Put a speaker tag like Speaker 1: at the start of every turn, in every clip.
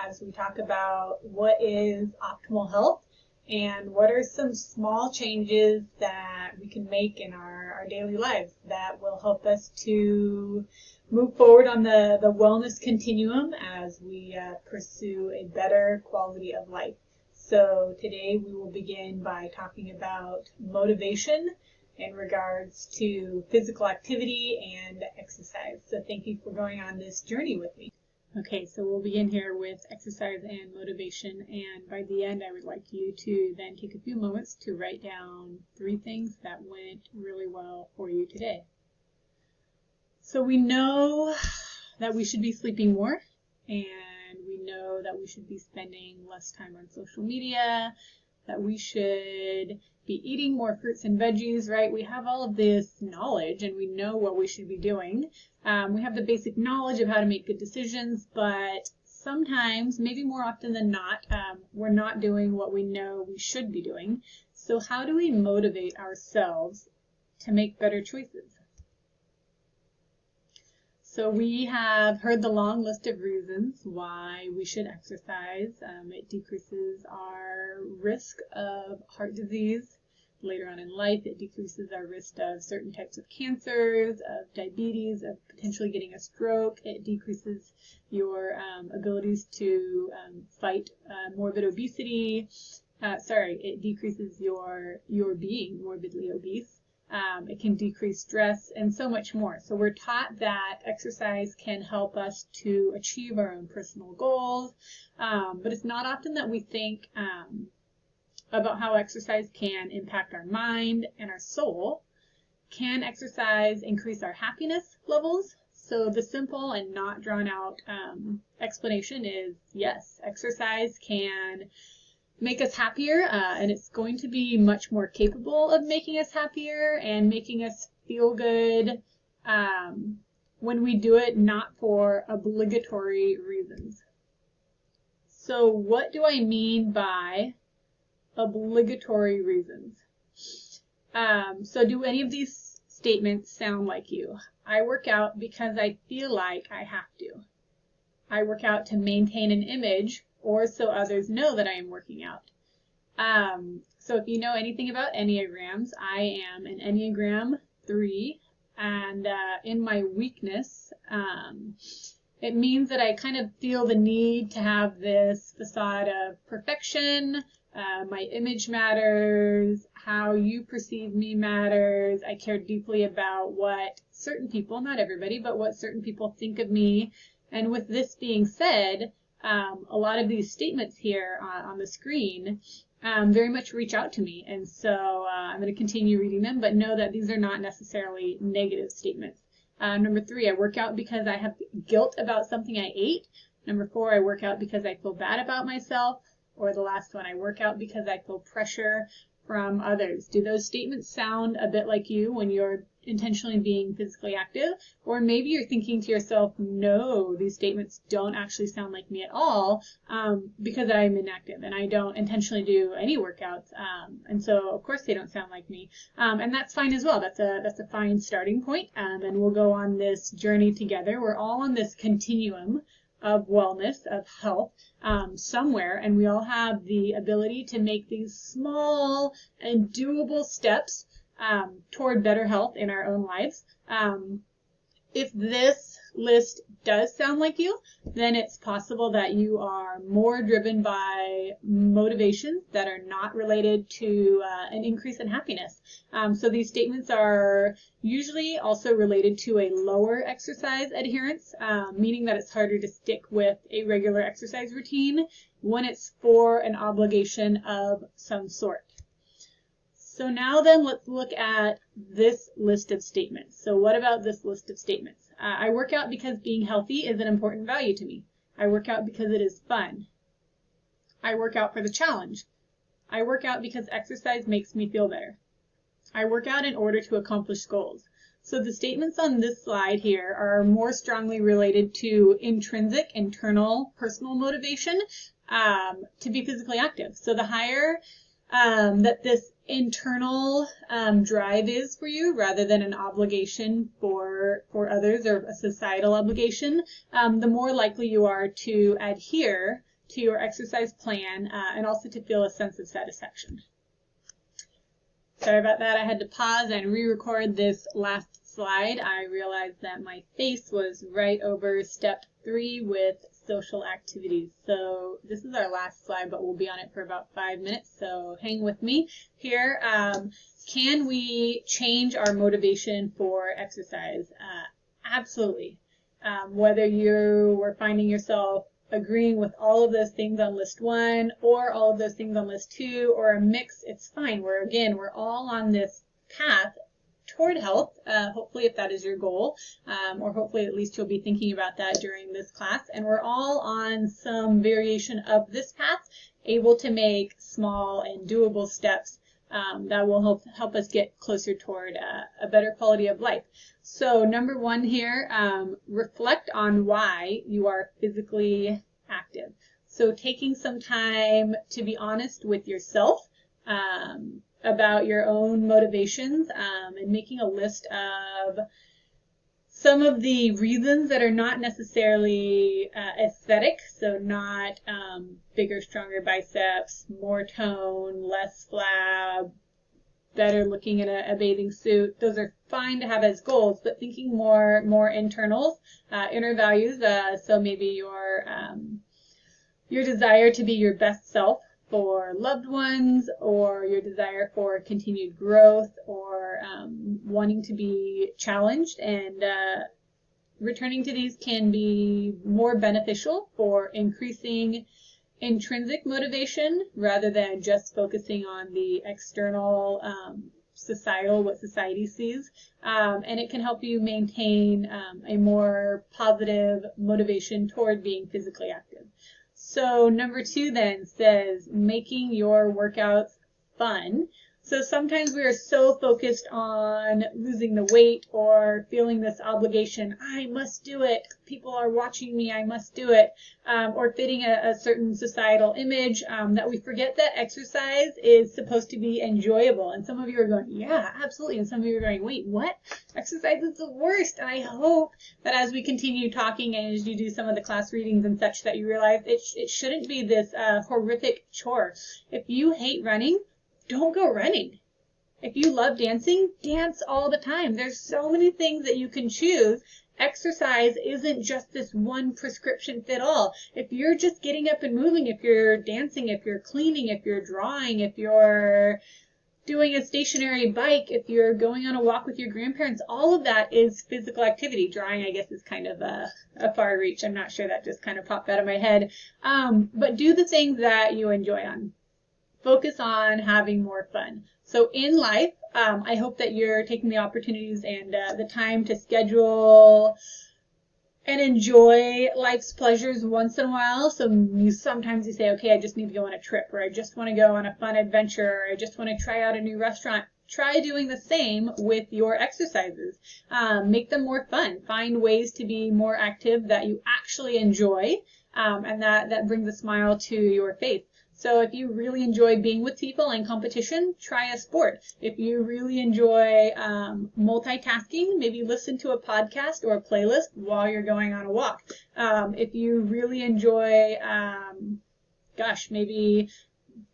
Speaker 1: as we talk about what is optimal health and what are some small changes that we can make in our daily lives that will help us to move forward on the wellness continuum as we pursue a better quality of life. So today we will begin by talking about motivation in regards to physical activity and exercise. So thank you for going on this journey with me. Okay, so we'll begin here with exercise and motivation, and by the end I would like you to then take a few moments to write down 3 things that went really well for you today. So we know that we should be sleeping more, and we know that we should be spending less time on social media, that we should be eating more fruits and veggies, right? We have all of this knowledge and we know what we should be doing. We have the basic knowledge of how to make good decisions, but sometimes, maybe more often than not, we're not doing what we know we should be doing. So how do we motivate ourselves to make better choices? So we have heard the long list of reasons why we should exercise. It decreases our risk of heart disease later on in life. It decreases our risk of certain types of cancers, of diabetes, of potentially getting a stroke. It decreases your abilities to fight morbid obesity. It decreases your being morbidly obese. It can decrease stress and so much more. So we're taught that exercise can help us to achieve our own personal goals, but it's not often that we think about how exercise can impact our mind and our soul. Can exercise increase our happiness levels? So the simple and not drawn out explanation is yes, exercise can make us happier, and it's going to be much more capable of making us happier and making us feel good when we do it not for obligatory reasons. So what do I mean by obligatory reasons? So do any of these statements sound like you? I work out because I feel like I have to. I work out to maintain an image or so others know that I am working out. So if you know anything about Enneagrams, I am an Enneagram 3, and in my weakness, it means that I kind of feel the need to have this facade of perfection. My image matters, how you perceive me matters. I care deeply about what certain people, not everybody, but what certain people think of me. And with this being said, a lot of these statements here on the screen very much reach out to me. And so I'm going to continue reading them, but know that these are not necessarily negative statements. Number 3, I work out because I have guilt about something I ate. Number 4, I work out because I feel bad about myself. Or the last one, I work out because I feel pressure from others. Do those statements sound a bit like you when you're intentionally being physically active? Or maybe you're thinking to yourself, no, these statements don't actually sound like me at all because I'm inactive and I don't intentionally do any workouts. And so, of course, they don't sound like me. And that's fine as well. That's a fine starting point. And we'll go on this journey together. We're all on this continuum of wellness, of health, somewhere, and we all have the ability to make these small and doable steps toward better health in our own lives. If this list does sound like you, then it's possible that you are more driven by motivations that are not related to an increase in happiness. So these statements are usually also related to a lower exercise adherence, meaning that it's harder to stick with a regular exercise routine when it's for an obligation of some sort. So now then, let's look at this list of statements. So what about this list of statements? I work out because being healthy is an important value to me. I work out because it is fun. I work out for the challenge. I work out because exercise makes me feel better. I work out in order to accomplish goals. So the statements on this slide here are more strongly related to intrinsic, internal, personal motivation to be physically active. So the higher that this internal drive is for you rather than an obligation for others or a societal obligation, the more likely you are to adhere to your exercise plan and also to feel a sense of satisfaction. Sorry about that. I had to pause and re-record this last slide. I realized that my face was right over step 3 with social activities. So this is our last slide, but we'll be on it for about 5 minutes, so hang with me here. Can we change our motivation for exercise? Absolutely. Whether you were finding yourself agreeing with all of those things on list 1 or all of those things on list 2 or a mix, it's fine. We're all on this path toward health, hopefully if that is your goal, or hopefully at least you'll be thinking about that during this class, and we're all on some variation of this path, able to make small and doable steps that will help us get closer toward a better quality of life. So number 1 here, reflect on why you are physically active. So taking some time to be honest with yourself about your own motivations and making a list of some of the reasons that are not necessarily aesthetic, so not bigger, stronger biceps, more tone, less flab, better looking in a bathing suit. Those are fine to have as goals, but thinking more internals, inner values. So maybe your desire to be your best self for loved ones, or your desire for continued growth, or wanting to be challenged, and returning to these can be more beneficial for increasing intrinsic motivation rather than just focusing on the external what society sees, and it can help you maintain a more positive motivation toward being physically active. So number 2 then says making your workouts fun. So sometimes we are so focused on losing the weight or feeling this obligation, I must do it, people are watching me, I must do it, or fitting a certain societal image, that we forget that exercise is supposed to be enjoyable. And some of you are going, yeah, absolutely. And some of you are going, wait, what? Exercise is the worst. And I hope that as we continue talking and as you do some of the class readings and such, that you realize it shouldn't be this horrific chore. If you hate running, don't go running. If you love dancing, dance all the time. There's so many things that you can choose. Exercise isn't just this one prescription fit all. If you're just getting up and moving, if you're dancing, if you're cleaning, if you're drawing, if you're doing a stationary bike, if you're going on a walk with your grandparents, all of that is physical activity. Drawing, I guess, is kind of a far reach. I'm not sure, that just kind of popped out of my head. But do the things that you enjoy on. Focus on having more fun. So in life, I hope that you're taking the opportunities and the time to schedule and enjoy life's pleasures once in a while. So sometimes you say, okay, I just need to go on a trip, or I just want to go on a fun adventure, or I just want to try out a new restaurant. Try doing the same with your exercises. Make them more fun. Find ways to be more active that you actually enjoy, and that brings a smile to your face. So if you really enjoy being with people in competition, try a sport. If you really enjoy multitasking, maybe listen to a podcast or a playlist while you're going on a walk. If you really enjoy, maybe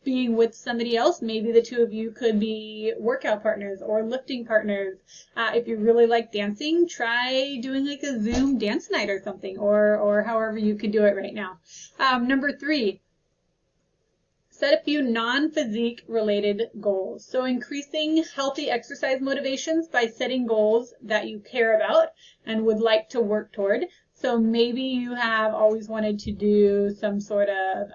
Speaker 1: being with somebody else, maybe the two of you could be workout partners or lifting partners. If you really like dancing, try doing like a Zoom dance night or something, or however you could do it right now. Number 3. Set a few non-physique related goals. So increasing healthy exercise motivations by setting goals that you care about and would like to work toward. So maybe you have always wanted to do some sort of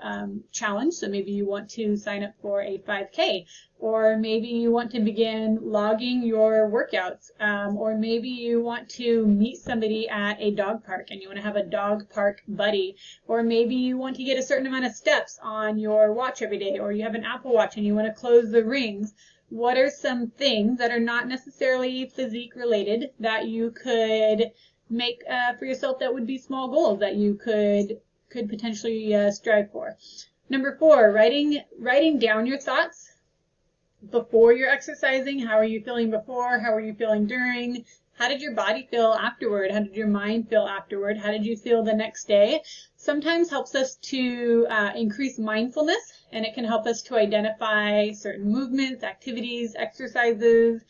Speaker 1: challenge. So maybe you want to sign up for a 5K, or maybe you want to begin logging your workouts, or maybe you want to meet somebody at a dog park and you want to have a dog park buddy, or maybe you want to get a certain amount of steps on your watch every day, or you have an Apple Watch and you want to close the rings. What are some things that are not necessarily physique related that you could make for yourself that would be small goals that you could potentially strive for? Number 4, writing down your thoughts before you're exercising. How are you feeling before? How are you feeling during? How did your body feel afterward? How did your mind feel afterward? How did you feel the next day? Sometimes helps us to increase mindfulness, and it can help us to identify certain movements, activities, exercises,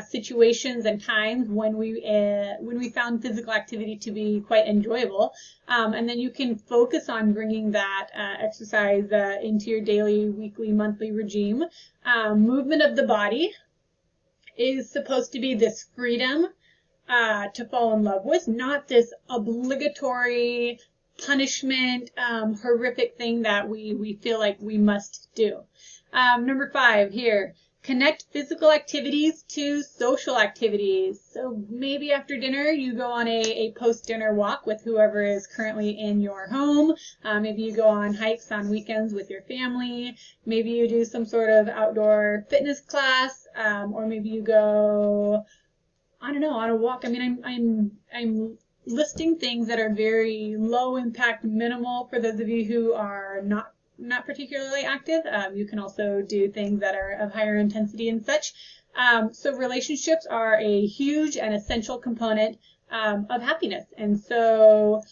Speaker 1: situations, and times when we found physical activity to be quite enjoyable. And then you can focus on bringing that exercise into your daily, weekly, monthly regime. Movement of the body is supposed to be this freedom to fall in love with, not this obligatory punishment, horrific thing that we feel like we must do. Number 5 here, connect physical activities to social activities. So maybe after dinner you go on a post-dinner walk with whoever is currently in your home. Maybe you go on hikes on weekends with your family. Maybe you do some sort of outdoor fitness class, or maybe you go, I don't know, on a walk. I mean, I'm listing things that are very low impact, minimal for those of you who are not particularly active. You can also do things that are of higher intensity and such. So relationships are a huge and essential component of happiness. And so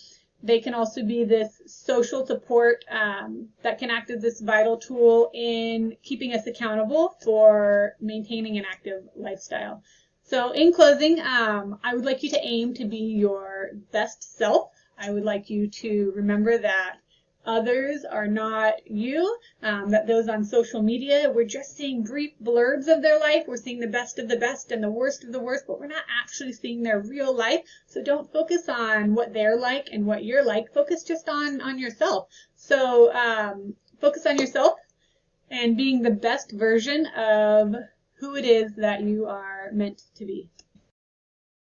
Speaker 1: they can also be this social support that can act as this vital tool in keeping us accountable for maintaining an active lifestyle. So in closing, I would like you to aim to be your best self. I would like you to remember that others are not you, that those on social media, we're just seeing brief blurbs of their life. We're seeing the best of the best and the worst of the worst, but we're not actually seeing their real life. So don't focus on what they're like and what you're like. Focus just on yourself. So focus on yourself and being the best version of who it is that you are meant to be.